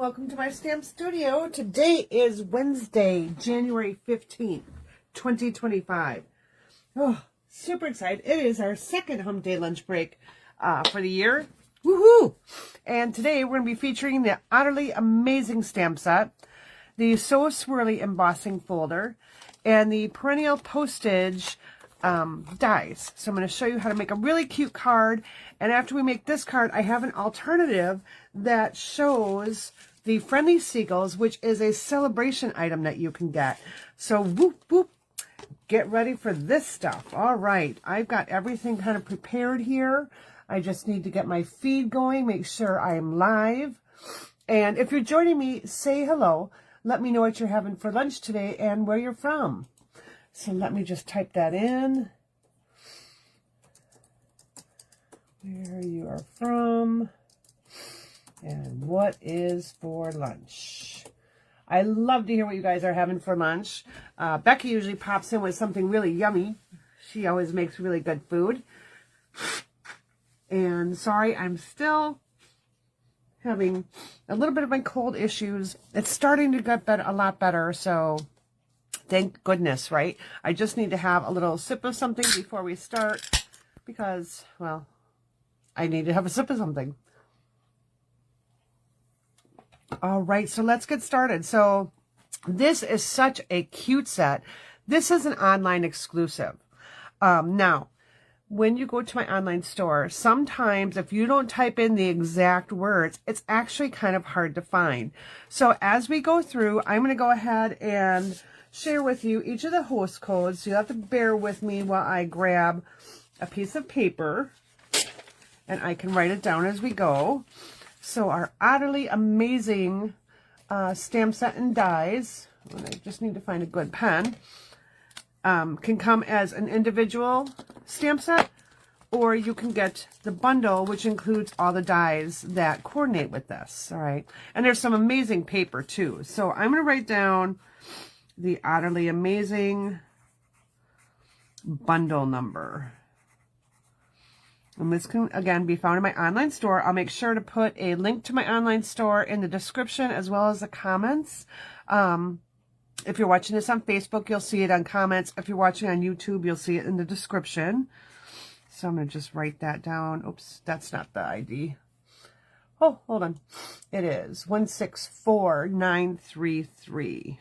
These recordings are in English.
welcome to my stamp studio. Today is Wednesday, January 15th, 2025. Oh, super excited. It is our second Hump Day lunch break for the year. Woohoo! And today we're going to be featuring the Otterly Amazing Stamp Set, the So Swirly Embossing Folder, and the Perennial Postage dies. So I'm going to show you how to make a really cute card. And after we make this card, I have an alternative that shows the Friendly Seagulls, which is a celebration item that you can get. So whoop, whoop, get ready for this stuff. All right, I've got everything kind of prepared here. I just need to get my feed going, make sure I am live. And if you're joining me, say hello. Let me know what you're having for lunch today and where you're from. So let me just type that in. Where you are from and what is for lunch. I love to hear what you guys are having for lunch. Becky usually pops in with something really yummy. She always makes really good food. And sorry, I'm still having a little bit of my cold issues. It's starting to get a lot better, so thank goodness, right? I just need to have a little sip of something before we start because, well, I need to have a sip of something. All right, so let's get started. So this is such a cute set. This is an online exclusive. Now, when you go to my online store, sometimes if you don't type in the exact words, it's actually kind of hard to find. So as we go through, I'm going to go ahead and share with you each of the host codes. So you'll have to bear with me while I grab a piece of paper and I can write it down as we go. So our Otterly Amazing stamp set and dies, and I just need to find a good pen, can come as an individual stamp set, or you can get the bundle, which includes all the dies that coordinate with this. All right, and there's some amazing paper too. So I'm going to write down the Otterly Amazing bundle number. And this can, again, be found in my online store. I'll make sure to put a link to my online store in the description as well as the comments. If you're watching this on Facebook, you'll see it on comments. If you're watching on YouTube, you'll see it in the description. So I'm going to just write that down. Oops, that's not the ID. Oh, hold on. It is 164933.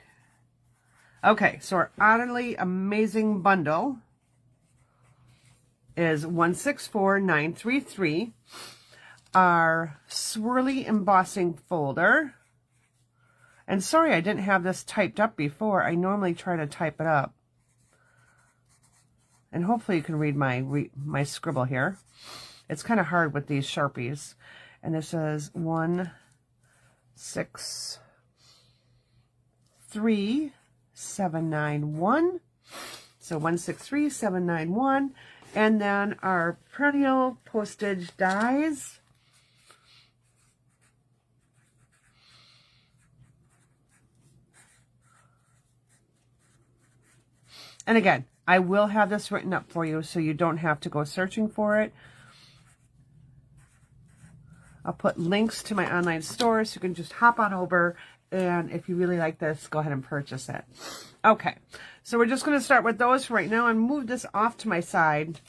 Okay, so our Otterly Amazing Bundle is 164933. Our Swirly Embossing Folder. And sorry, I didn't have this typed up before. I normally try to type it up. And hopefully you can read my scribble here. It's kind of hard with these Sharpies. And this is 163791. So 163791. And then our Perennial Postage dies. And again, I will have this written up for you so you don't have to go searching for it. I'll put links to my online store so you can just hop on over, and if you really like this, go ahead and purchase it. Okay, so we're just going to start with those for right now and move this off to my side.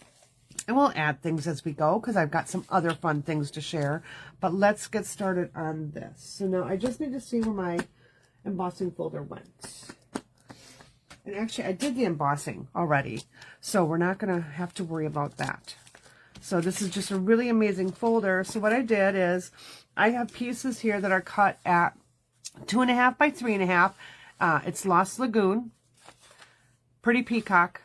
And we'll add things as we go because I've got some other fun things to share. But let's get started on this. So now I just need to see where my embossing folder went. And actually, I did the embossing already, so we're not going to have to worry about that. So this is just a really amazing folder. So what I did is I have pieces here that are cut at 2.5 by 3.5. It's Lost Lagoon, Pretty Peacock,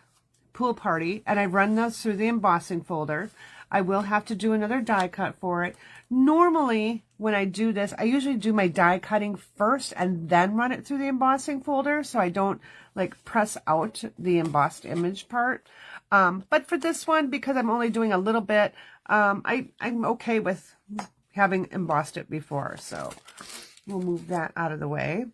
Pool Party, and I run those through the embossing folder. I will have to do another die cut for it. Normally, when I do this, I usually do my die cutting first and then run it through the embossing folder so I don't like press out the embossed image part. But for this one, because I'm only doing a little bit, I'm okay with having embossed it before. So we'll move that out of the way.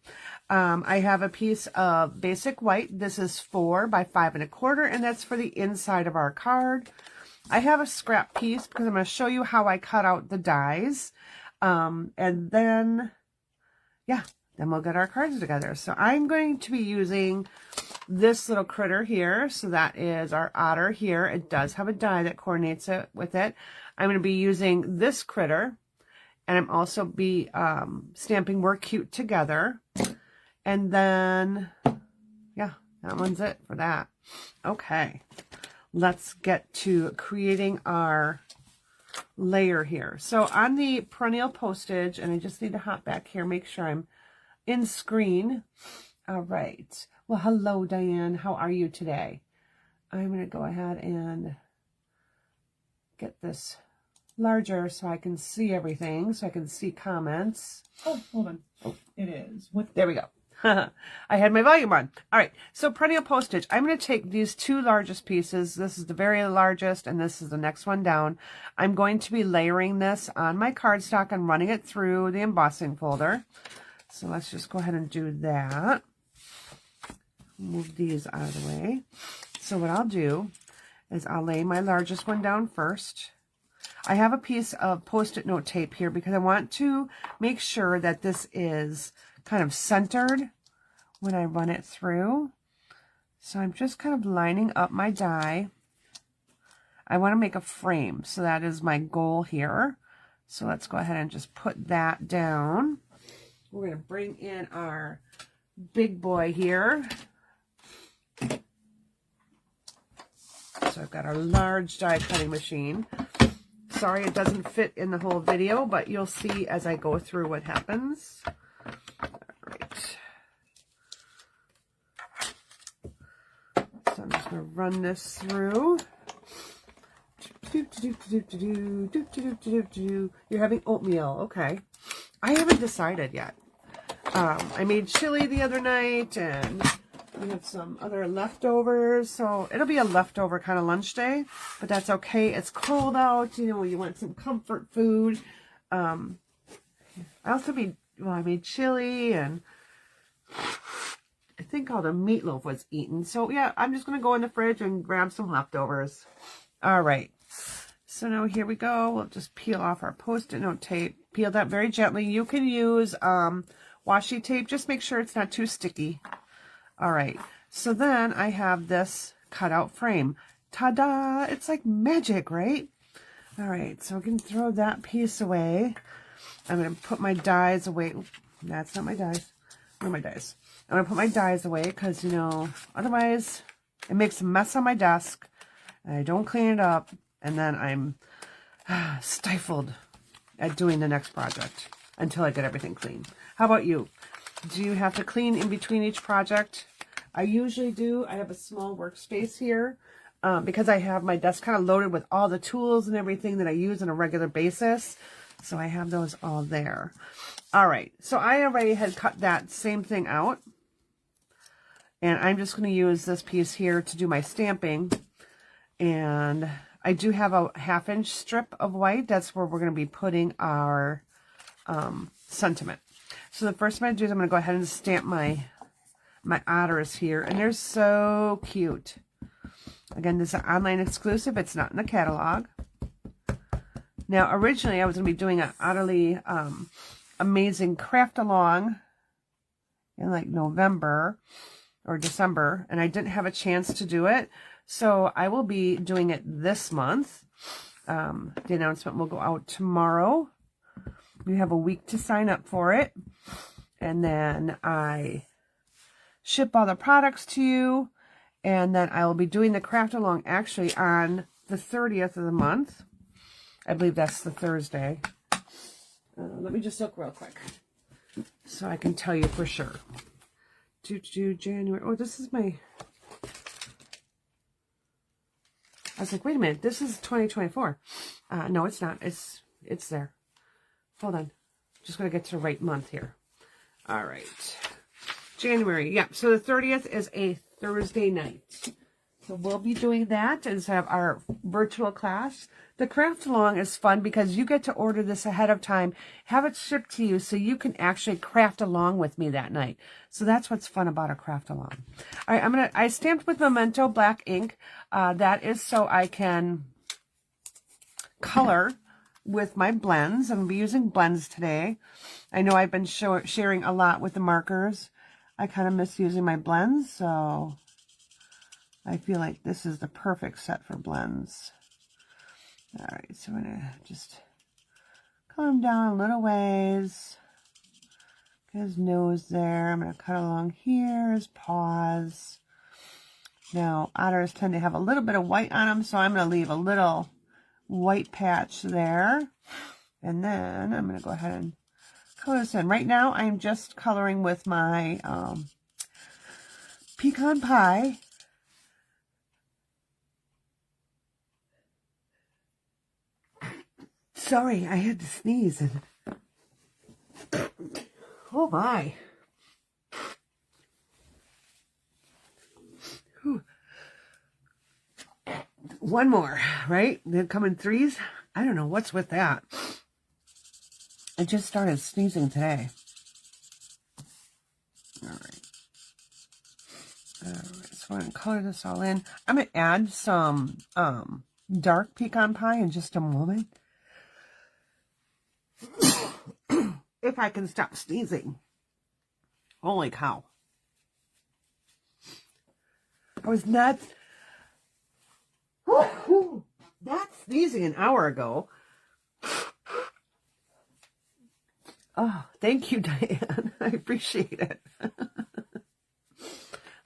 I have a piece of basic white. This is 4 by 5 1/4, and that's for the inside of our card. I have a scrap piece because I'm going to show you how I cut out the dies. And then yeah, then we'll get our cards together. So I'm going to be using this little critter here. So that is our otter here. It does have a die that coordinates it with it. I'm going to be using this critter, and I'm also be stamping We're Cute Together. And then, yeah, that one's it for that. Okay, let's get to creating our layer here. So on the perennial postage, and I just need to hop back here, make sure I'm in screen. All right. Well, hello, Diane. How are you today? I'm going to go ahead and get this larger so I can see everything, so I can see comments. Oh, hold on. Oh, it is. What? There we go. I had my volume on. All right, so perennial postage. I'm going to take these two largest pieces. This is the very largest, and this is the next one down. I'm going to be layering this on my cardstock and running it through the embossing folder. So let's just go ahead and do that. Move these out of the way. So what I'll do is I'll lay my largest one down first. I have a piece of Post-it note tape here because I want to make sure that this is kind of centered when I run it through. So I'm just kind of lining up my die. I want to make a frame, so that is my goal here. So let's go ahead and just put that down. We're going to bring in our big boy here. So I've got our large die cutting machine. Sorry it doesn't fit in the whole video, but you'll see as I go through what happens. So I'm just going to run this through. You're having oatmeal. Okay. I haven't decided yet. I made chili the other night, and we have some other leftovers. So it'll be a leftover kind of lunch day, but that's okay. It's cold out. You know, you want some comfort food. I also made, well, I made chili, and I think all the meatloaf was eaten. So yeah, I'm just going to go in the fridge and grab some leftovers. All right. So now here we go. We'll just peel off our Post-it note tape. Peel that very gently. You can use washi tape. Just make sure it's not too sticky. All right. So then I have this cutout frame. Ta-da! It's like magic, right? All right. So we can throw that piece away. I'm going to put my dies away. That's not my dies. Where are my dies? I'm going to put my dies away because, you know, otherwise it makes a mess on my desk. And I don't clean it up. And then I'm stifled at doing the next project until I get everything clean. How about you? Do you have to clean in between each project? I usually do. I have a small workspace here because I have my desk kind of loaded with all the tools and everything that I use on a regular basis. So I have those all there. All right. So I already had cut that same thing out. And I'm just going to use this piece here to do my stamping. And I do have a 1/2 inch strip of white. That's where we're going to be putting our sentiment. So the first thing I'm going to do is I'm going to go ahead and stamp my otters here. And they're so cute. Again, this is an online exclusive. It's not in the catalog. Now, originally I was going to be doing an Otterly Amazing Craft Along in like November or December. And I didn't have a chance to do it. So I will be doing it this month. The announcement will go out tomorrow. You have a week to sign up for it. And then I ship all the products to you. And then I will be doing the craft along actually on the 30th of the month. I believe that's the Thursday. Let me just look real quick so I can tell you for sure. January. Oh, this is my... I was like, wait a minute, this is 2024. No, it's not. It's there. Hold on. Just going to get to the right month here. All right. January. Yeah, so the 30th is a Thursday night. So we'll be doing that and have our virtual class. The craft along is fun because you get to order this ahead of time, have it shipped to you so you can actually craft along with me that night. So that's what's fun about a craft along. All right, I stamped with Memento black ink. That is so I can color with my blends. I'm going to be using blends today. I know I've been sharing a lot with the markers. I kind of miss using my blends, so I feel like this is the perfect set for blends. All right, so I'm going to just color him down a little ways. Get his nose there. I'm going to cut along here, his paws. Now, otters tend to have a little bit of white on them, so I'm going to leave a little white patch there. And then I'm going to go ahead and color this in. Right now, I'm just coloring with my pecan pie. Sorry, I had to sneeze. And oh my. Whew. One more, right? They come in threes. I don't know what's with that. I just started sneezing today. All right. All right, so I'm going to color this all in. I'm going to add some dark pecan pie in just a moment. If I can stop sneezing. Holy cow. I was not sneezing an hour ago. Oh, thank you, Diane. I appreciate it.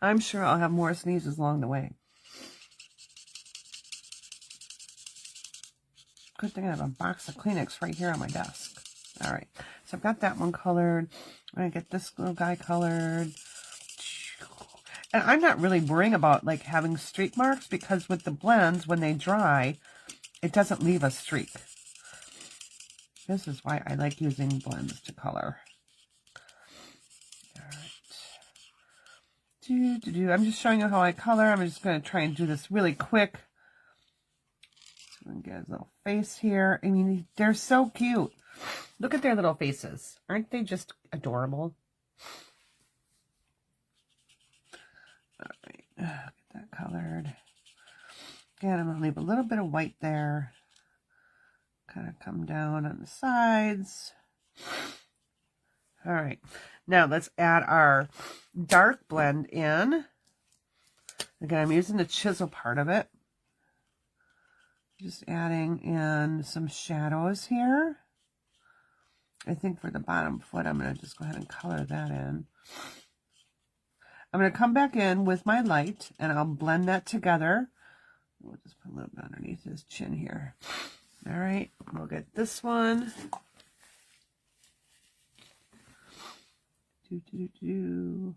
I'm sure I'll have more sneezes along the way. Good thing I have a box of Kleenex right here on my desk. All right, so I've got that one colored. I'm going to get this little guy colored. And I'm not really worrying about like having streak marks because with the blends, when they dry, it doesn't leave a streak. This is why I like using blends to color. All right. I'm just showing you how I color. I'm just going to try and do this really quick. So I'm going to get his little face here. I mean, they're so cute. Look at their little faces. Aren't they just adorable? All right, get that colored. Again, I'm going to leave a little bit of white there. Kind of come down on the sides. All right, now let's add our dark blend in. Again, I'm using the chisel part of it. Just adding in some shadows here. I think for the bottom foot, I'm going to just go ahead and color that in. I'm going to come back in with my light, and I'll blend that together. We'll just put a little bit underneath his chin here. All right, we'll get this one. And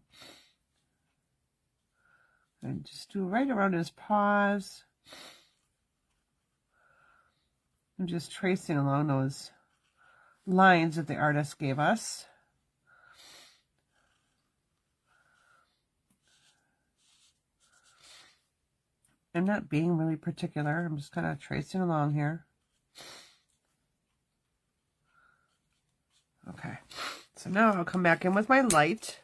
just do right around his paws. I'm just tracing along those lines that the artist gave us. I'm not being really particular. I'm just kind of tracing along here. Okay, so now I'll come back in with my light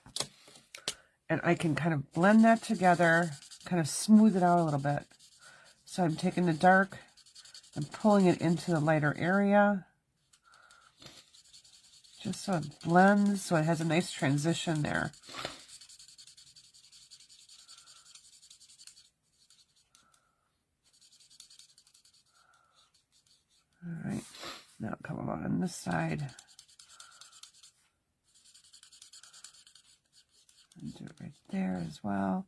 and I can kind of blend that together, kind of smooth it out a little bit. So I'm taking the dark and pulling it into the lighter area, just so it blends, so it has a nice transition there. All right, now come along on this side. And do it right there as well.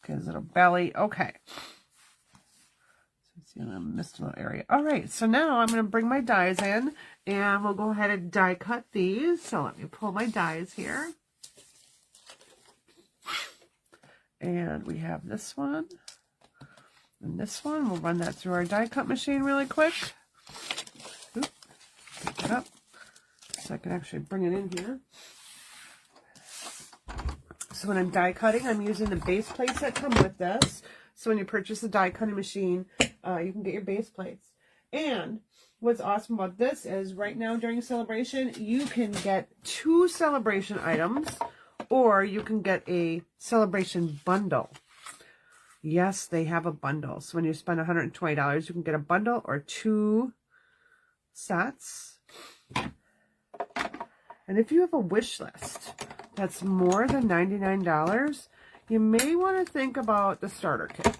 Okay, his little belly. Okay. So see, I missed a little area. All right, so now I'm going to bring my dies in, and we'll go ahead and die cut these. So let me pull my dies here. And we have this one and this one. We'll run that through our die cut machine really quick. Oop, pick it up so I can actually bring it in here. So when I'm die cutting, I'm using the base plates that come with this. So when you purchase a die cutting machine, you can get your base plates. And what's awesome about this is right now during celebration, you can get 2 celebration items, or you can get a celebration bundle. yes, they have a bundle. So when you spend $120, you can get a bundle or 2 sets. And if you have a wish list that's more than $99, you may want to think about the starter kit.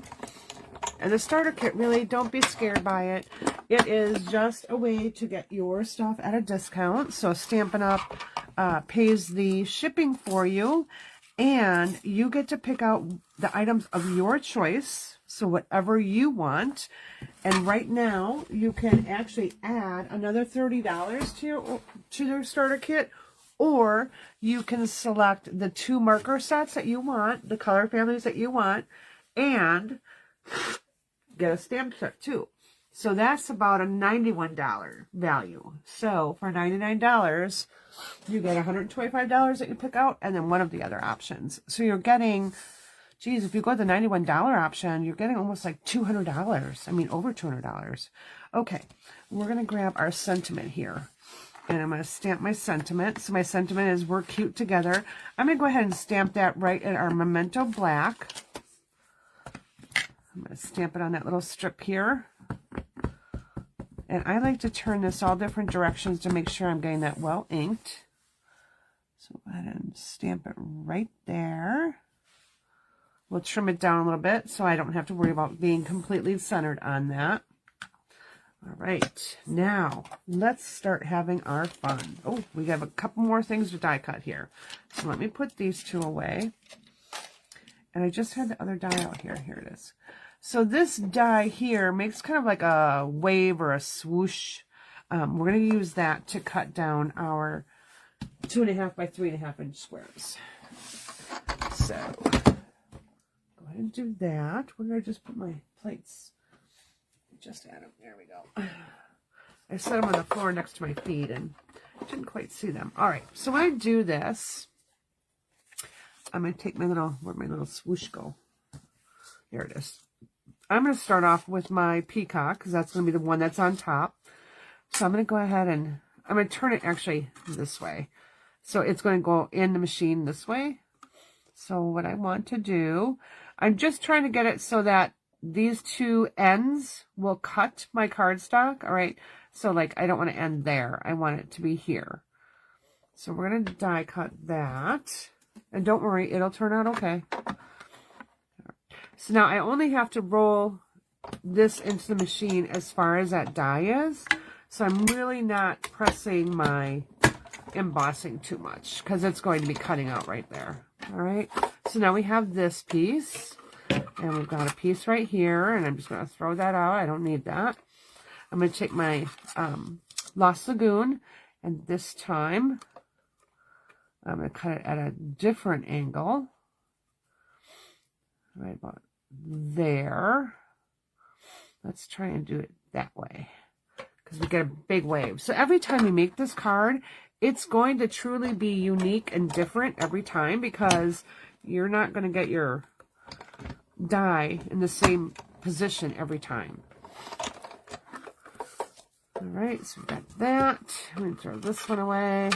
And the starter kit, really, don't be scared by it. It is just a way to get your stuff at a discount. So Stampin' Up! Pays the shipping for you, and you get to pick out the items of your choice. So whatever you want. And right now, you can actually add another $30 to your starter kit, or you can select the 2 marker sets that you want, the color families that you want, and get a stamp set too. So that's about a $91 value. So for $99, you get $125 that you pick out, and then one of the other options. So you're getting, geez, if you go to the $91 option, you're getting almost like $200. I mean, over $200. Okay, we're going to grab our sentiment here. And I'm going to stamp my sentiment. So my sentiment is "We're cute together." I'm going to go ahead and stamp that right in our Memento Black. I'm going to stamp it on that little strip here. And I like to turn this all different directions to make sure I'm getting that well inked. So go ahead and stamp it right there. We'll trim it down a little bit so I don't have to worry about being completely centered on that. All right, now let's start having our fun. Oh, we have a couple more things to die cut here. So let me put these 2 away. And I just had the other die out here. Here it is. So this die here makes kind of like a wave or a swoosh. We're going to use that to cut down our 2.5 by 3.5 inch squares. So go ahead and do that. Where did I just put my plates? Just add them. There we go. I set them on the floor next to my feet and didn't quite see them. All right. So when I do this, I'm going to take my little, where'd my little swoosh go? Here it is. I'm going to start off with my peacock because that's going to be the one that's on top. So I'm going to go ahead and I'm going to turn it actually this way. So it's going to go in the machine this way. So what I want to do, I'm just trying to get it so that these 2 ends will cut my cardstock. All right. So like, I don't want to end there. I want it to be here. So we're going to die cut that. And don't worry, it'll turn out okay. So now I only have to roll this into the machine as far as that die is. So I'm really not pressing my embossing too much because it's going to be cutting out right there. All right. So now we have this piece and we've got a piece right here, and I'm just going to throw that out. I don't need that. I'm going to take my Lost Lagoon, and this time I'm going to cut it at a different angle. Right about there. Let's try and do it that way because we get a big wave. So every time you make this card, it's going to truly be unique and different every time because you're not going to get your die in the same position every time. All right, so we've got that. I'm going to throw this one away.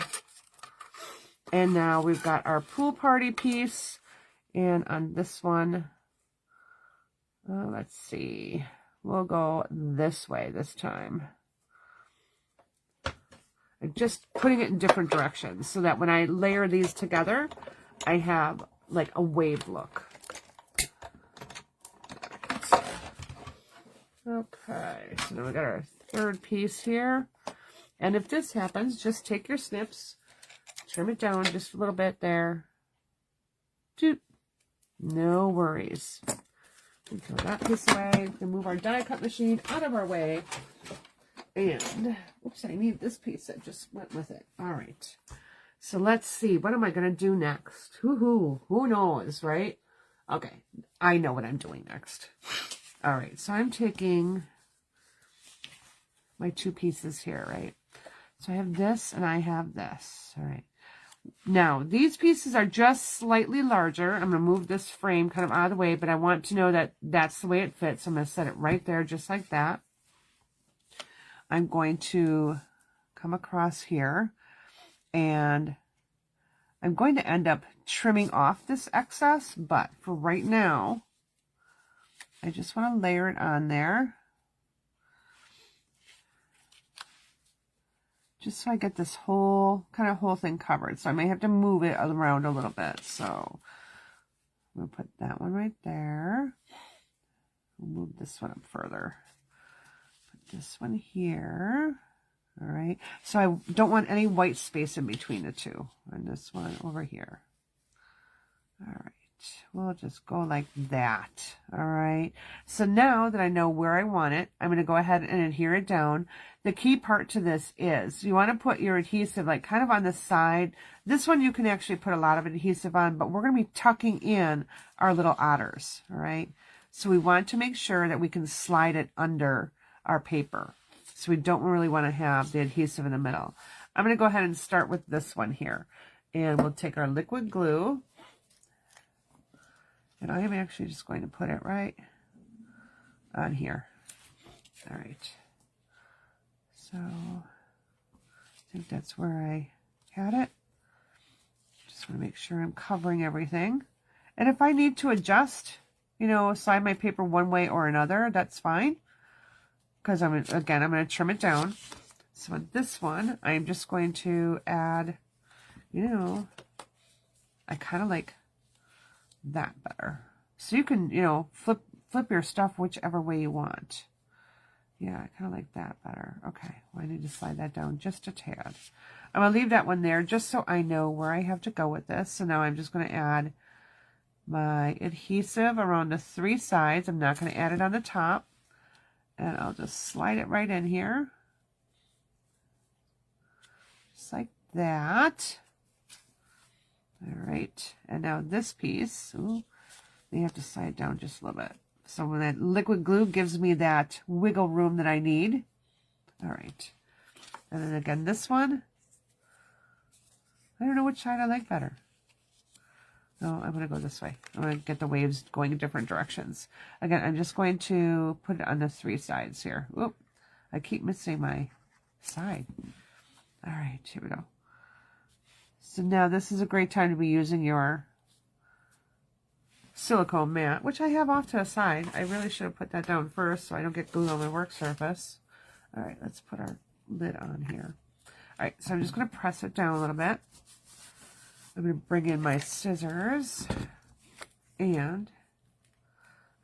And now we've got our pool party piece. And on this one, let's see, we'll go this way this time. I'm just putting it in different directions so that when I layer these together, I have like a wave look. Okay, so now we got our 3rd piece here. And if this happens, just take your snips, trim it down just a little bit there. Doop. No worries. We throw that piece away. We can move our die cut machine out of our way. And, oops, I need this piece that just went with it. All right. So let's see. What am I going to do next? Who knows, right? Okay. I know what I'm doing next. All right. So I'm taking my 2 pieces here, right? So I have this and I have this. All right. Now, these pieces are just slightly larger. I'm going to move this frame kind of out of the way, but I want to know that that's the way it fits. I'm going to set it right there just like that. I'm going to come across here, and I'm going to end up trimming off this excess, but for right now, I just want to layer it on there. Just so I get this whole thing covered. So I may have to move it around a little bit. So I'm going to put that one right there. We'll move this one up further. Put this one here. All right. So I don't want any white space in between the two. And this one over here. All right. We'll just go like that. All right. So now that I know where I want it, I'm going to go ahead and adhere it down. The key part to this is you want to put your adhesive like kind of on the side. This one you can actually put a lot of adhesive on, but we're going to be tucking in our little otters. All right. So we want to make sure that we can slide it under our paper. So we don't really want to have the adhesive in the middle. I'm going to go ahead and start with this one here. And we'll take our liquid glue. And I am actually just going to put it right on here. All right. So I think that's where I had it. Just want to make sure I'm covering everything. And if I need to adjust, you know, slide my paper one way or another, that's fine. Because I'm going to trim it down. So with this one, I'm just going to add, you know, I kind of like that better. So you can, you know, flip your stuff whichever way you want. Yeah, I kind of like that better. Okay, well, I need to slide that down just a tad. I'm going to leave that one there just so I know where I have to go with this. So now I'm just going to add my adhesive around the 3 sides. I'm not going to add it on the top. And I'll just slide it right in here. Just like that. All right, and now this piece, ooh, you have to slide it down just a little bit. So when that liquid glue gives me that wiggle room that I need. All right, and then again, this one, I don't know which side I like better. No, I'm going to go this way. I'm going to get the waves going in different directions. Again, I'm just going to put it on the 3 sides here. Oop, I keep missing my side. All right, here we go. So now this is a great time to be using your silicone mat, which I have off to the side. I really should have put that down first so I don't get glue on my work surface. All right, let's put our lid on here. All right, so I'm just going to press it down a little bit. I'm going to bring in my scissors and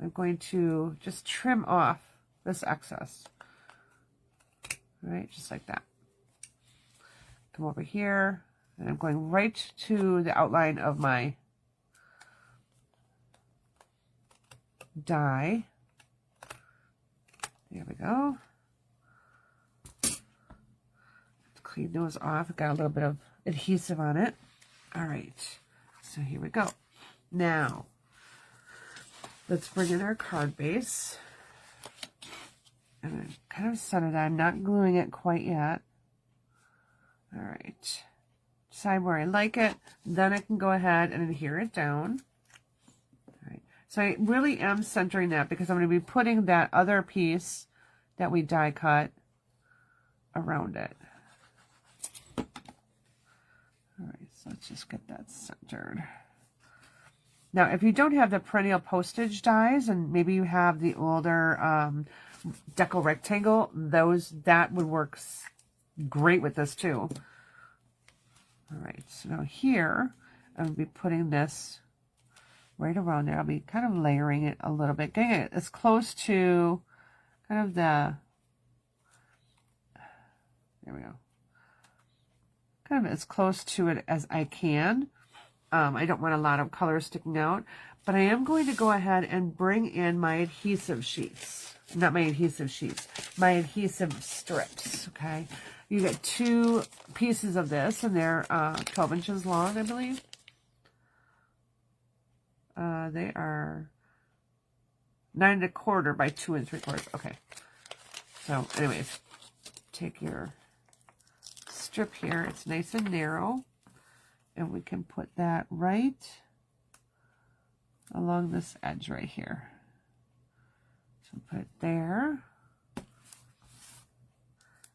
I'm going to just trim off this excess. All right, just like that. Come over here. And I'm going right to the outline of my die. There we go. Clean those off. Got a little bit of adhesive on it. All right. So here we go. Now, let's bring in our card base. And I'm kind of set it. I'm not gluing it quite yet. All right. Decide where I like it, then I can go ahead and adhere it down. All right. So I really am centering that because I'm going to be putting that other piece that we die cut around it. All right, so let's just get that centered. Now, if you don't have the perennial postage dies and maybe you have the older deco rectangle, that would work great with this too. All right, so now here, I'm going to be putting this right around there. I'll be kind of layering it a little bit, getting it as close to kind of the, there we go, kind of as close to it as I can. I don't want a lot of color sticking out, but I am going to go ahead and bring in my adhesive sheets. Not my adhesive sheets, my adhesive strips, okay? You get 2 pieces of this, and they're 12 inches long, I believe. They are 9 1/4 by 2 3/4. Okay. So, anyways, take your strip here. It's nice and narrow, and we can put that right along this edge right here. So put it there.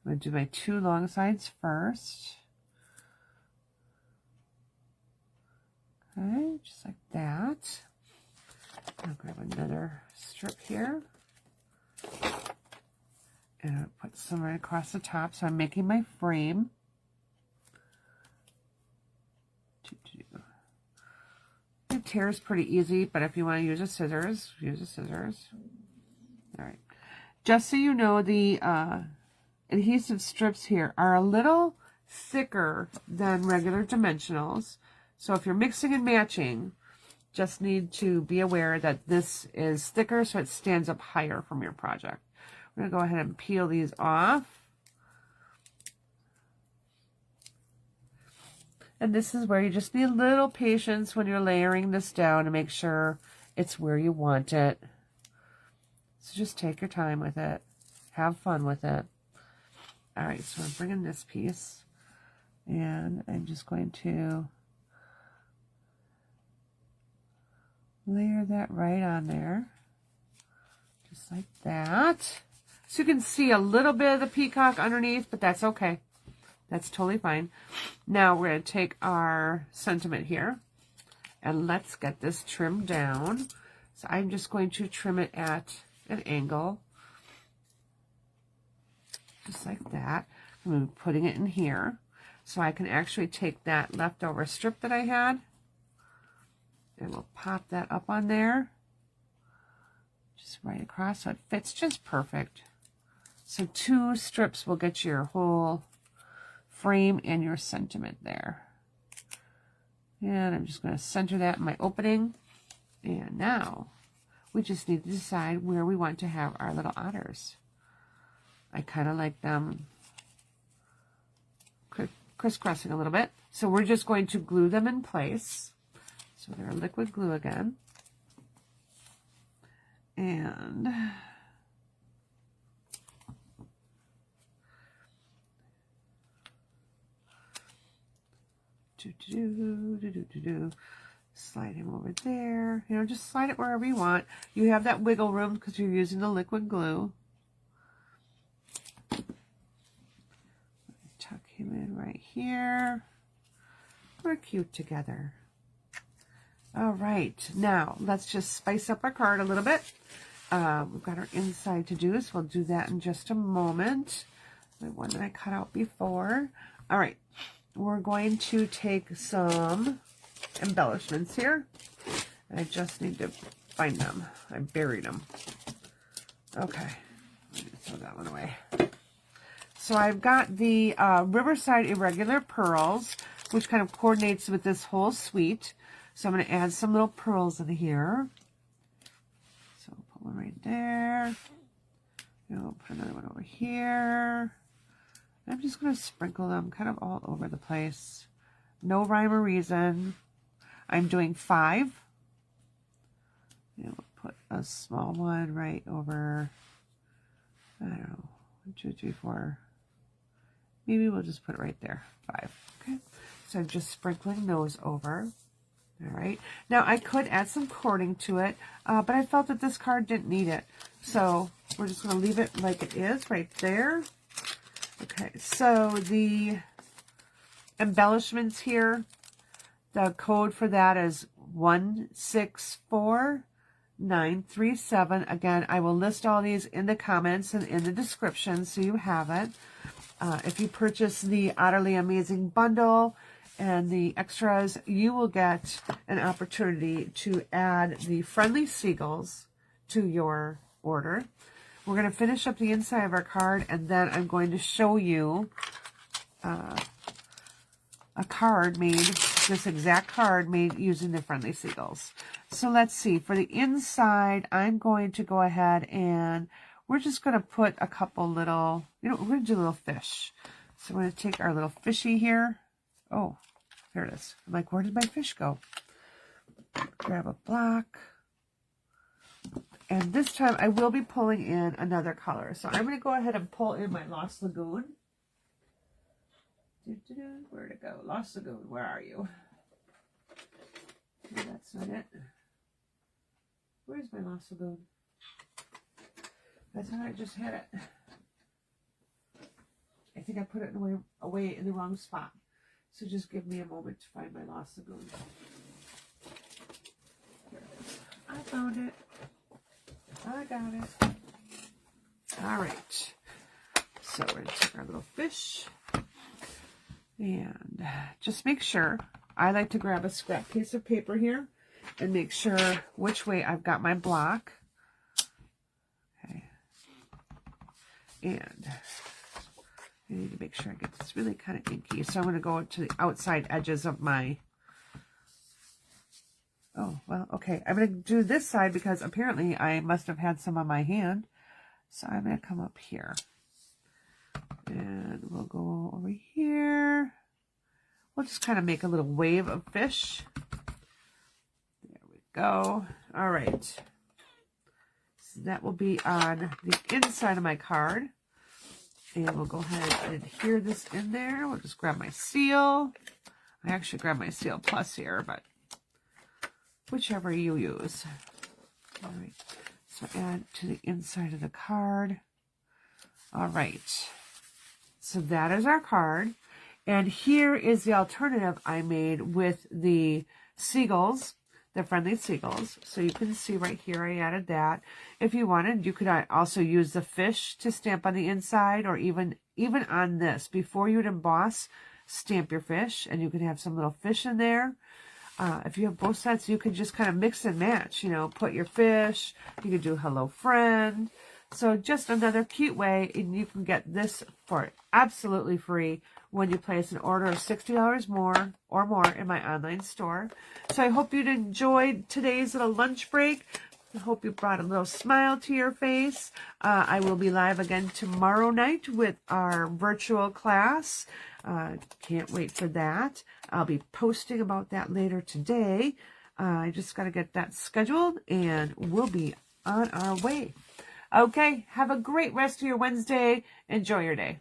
I'm going to do my 2 long sides first. Okay, just like that. I'll grab another strip here. And I'll put some right across the top. So I'm making my frame. The tear is pretty easy, but if you want to use a scissors, use a scissors. All right. Just so you know, the adhesive strips here are a little thicker than regular dimensionals. So if you're mixing and matching, just need to be aware that this is thicker so it stands up higher from your project. I'm going to go ahead and peel these off. And this is where you just need a little patience when you're layering this down to make sure it's where you want it. So just take your time with it. Have fun with it. All right, so I'm bringing this piece, and I'm just going to layer that right on there, just like that. So you can see a little bit of the peacock underneath, but that's okay. That's totally fine. Now we're going to take our sentiment here, and let's get this trimmed down. So I'm just going to trim it at an angle, just like that. I'm going to be putting it in here, so I can actually take that leftover strip that I had, and we'll pop that up on there, just right across, so it fits just perfect. So 2 strips will get your whole frame and your sentiment there. And I'm just going to center that in my opening. And now we just need to decide where we want to have our little otters. I kind of like them crisscrossing a little bit. So we're just going to glue them in place. So they're liquid glue again. And slide him over there. You know, just slide it wherever you want. You have that wiggle room because you're using the liquid glue. Tuck him in right here. We're cute together. All right, now let's just spice up our card a little bit. We've got our inside to do, so we'll do that in just a moment. The one that I cut out before. All right, we're going to take some embellishments here. And I just need to find them. I buried them. Okay, let me throw that one away. So I've got the Riverside Irregular Pearls, which kind of coordinates with this whole suite. So I'm going to add some little pearls in here. So I'll put one right there. And I'll put another one over here. I'm just going to sprinkle them kind of all over the place. No rhyme or reason. I'm doing 5. And we'll put a small one right over, I don't know, 1, 2, 3, 4. Maybe we'll just put it right there, 5. Okay. So I'm just sprinkling those over. All right. Now I could add some cording to it, but I felt that this card didn't need it. So we're just going to leave it like it is right there. Okay. So the embellishments here, the code for that is 164937. Again, I will list all these in the comments and in the description so you have it. If you purchase the Otterly Amazing Bundle and the extras, you will get an opportunity to add the friendly seagulls to your order. We're going to finish up the inside of our card, and then I'm going to show you a card made, this exact card made using the friendly seagulls. So let's see. For the inside, I'm going to go ahead and we're just going to put a couple little, we're going to do a little fish. So we're going to take our little fishy here. Oh, there it is. I'm like, where did my fish go? Grab a block. And this time I will be pulling in another color. So I'm going to go ahead and pull in my Lost Lagoon. Where'd it go? Lost Lagoon, where are you? No, that's not it. Where's my Lost Lagoon? I thought I just had it. I think I put it away in the wrong spot. So just give me a moment to find my Lost Lagoon. There it is. I found it. I got it. All right. So we're going to take our little fish. And just make sure, I like to grab a scrap piece of paper here and make sure which way I've got my block. Okay. And I need to make sure I get this really kind of inky. So I'm going to go to the outside edges of my, oh, well, okay. I'm going to do this side because apparently I must have had some on my hand. So I'm going to come up here. And we'll go over here. We'll just kind of make a little wave of fish. There we go. All right. So that will be on the inside of my card. And we'll go ahead and adhere this in there. We'll just grab my seal. I actually grabbed my seal plus here, but whichever you use. All right. So add to the inside of the card. All right. So that is our card. And here is the alternative I made with the seagulls, the friendly seagulls. So you can see right here I added that. If you wanted, you could also use the fish to stamp on the inside, or even on this. Before you would emboss, stamp your fish, and you can have some little fish in there. If you have both sets, you can just kind of mix and match, you know, put your fish, you could do hello friend. So just another cute way, and you can get this for absolutely free when you place an order of $60 more or more in my online store. So I hope you'd enjoyed today's little lunch break. I hope you brought a little smile to your face. I will be live again tomorrow night with our virtual class. Can't wait for that. I'll be posting about that later today. I just got to get that scheduled, and we'll be on our way. Okay, have a great rest of your Wednesday. Enjoy your day.